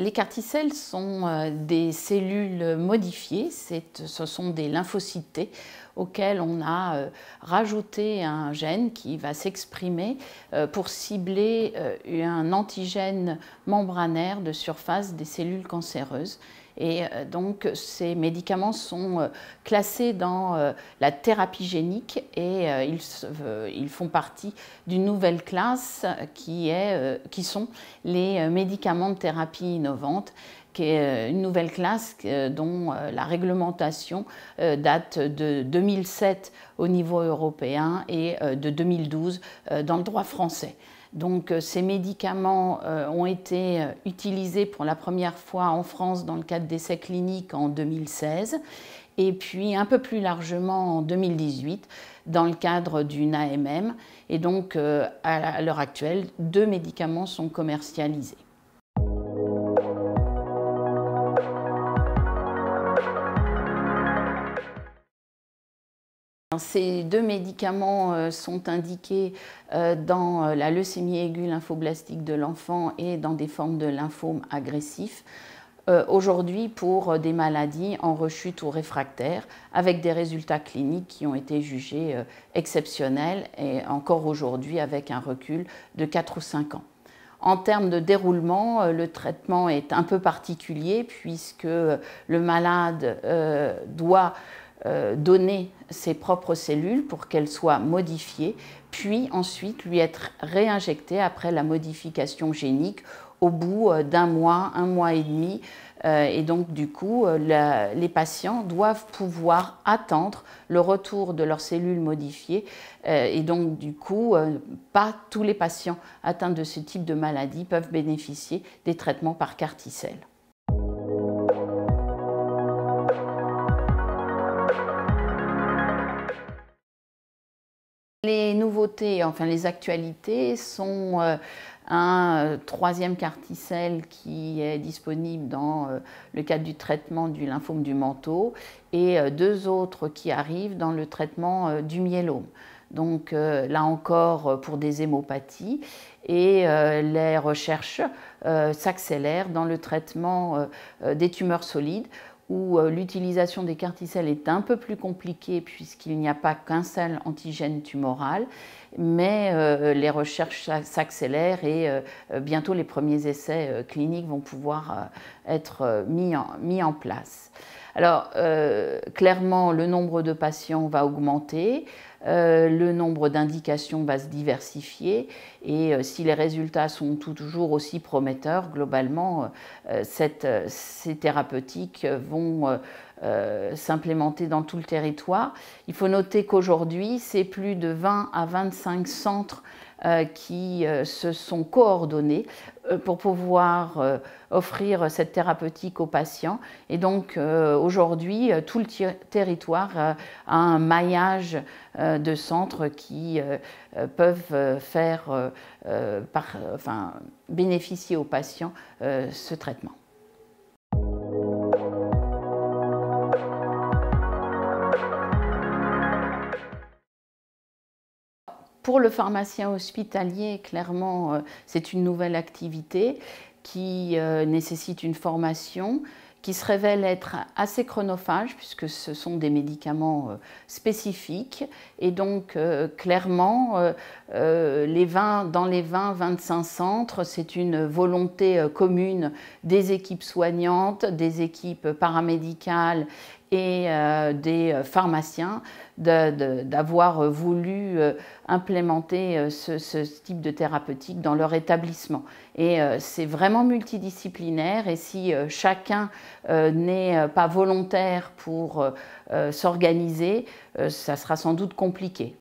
Les carticelles sont des cellules modifiées, ce sont des lymphocytes T auxquels on a rajouté un gène qui va s'exprimer pour cibler un antigène membranaire de surface des cellules cancéreuses. Et donc ces médicaments sont classés dans la thérapie génique et ils font partie d'une nouvelle classe qui sont les médicaments de thérapie innovante, qui est une nouvelle classe dont la réglementation date de 2007 au niveau européen et de 2012 dans le droit français. Donc ces médicaments ont été utilisés pour la première fois en France dans le cadre d'essais cliniques en 2016 et puis un peu plus largement en 2018 dans le cadre d'une AMM. Et donc à l'heure actuelle, 2 médicaments sont commercialisés. Ces 2 médicaments sont indiqués dans la leucémie aiguë lymphoblastique de l'enfant et dans des formes de lymphome agressif, aujourd'hui pour des maladies en rechute ou réfractaires, avec des résultats cliniques qui ont été jugés exceptionnels et encore aujourd'hui avec un recul de 4 ou 5 ans. En termes de déroulement, le traitement est un peu particulier puisque le malade doit donner ses propres cellules pour qu'elles soient modifiées, puis ensuite lui être réinjectées après la modification génique au bout d'1 mois, 1 mois et demi. Et donc du coup, les patients doivent pouvoir attendre le retour de leurs cellules modifiées. Et donc du coup, pas tous les patients atteints de ce type de maladie peuvent bénéficier des traitements par carticelle. Les nouveautés, enfin les actualités, sont un 3e carticelle qui est disponible dans le cadre du traitement du lymphome du manteau et 2 autres qui arrivent dans le traitement du myélome. Donc là encore pour des hémopathies et les recherches s'accélèrent dans le traitement des tumeurs solides, où l'utilisation des carticelles est un peu plus compliquée puisqu'il n'y a pas qu'un seul antigène tumoral, mais les recherches s'accélèrent et bientôt les premiers essais cliniques vont pouvoir être mis en place. Alors clairement, le nombre de patients va augmenter, le nombre d'indications va se diversifier et si les résultats sont toujours aussi prometteurs, globalement, ces thérapeutiques vont s'implémenter dans tout le territoire. Il faut noter qu'aujourd'hui, c'est plus de 20 à 25 centres qui se sont coordonnés pour pouvoir offrir cette thérapeutique aux patients. Et donc aujourd'hui, tout le territoire a un maillage de centres qui peuvent faire bénéficier aux patients ce traitement. Pour le pharmacien hospitalier, clairement, c'est une nouvelle activité qui nécessite une formation, qui se révèle être assez chronophage puisque ce sont des médicaments spécifiques et donc clairement dans les 20-25 centres, c'est une volonté commune des équipes soignantes, des équipes paramédicales et des pharmaciens d'avoir voulu implémenter ce type de thérapeutique dans leur établissement. Et c'est vraiment multidisciplinaire et si chacun n'est pas volontaire pour s'organiser, ça sera sans doute compliqué.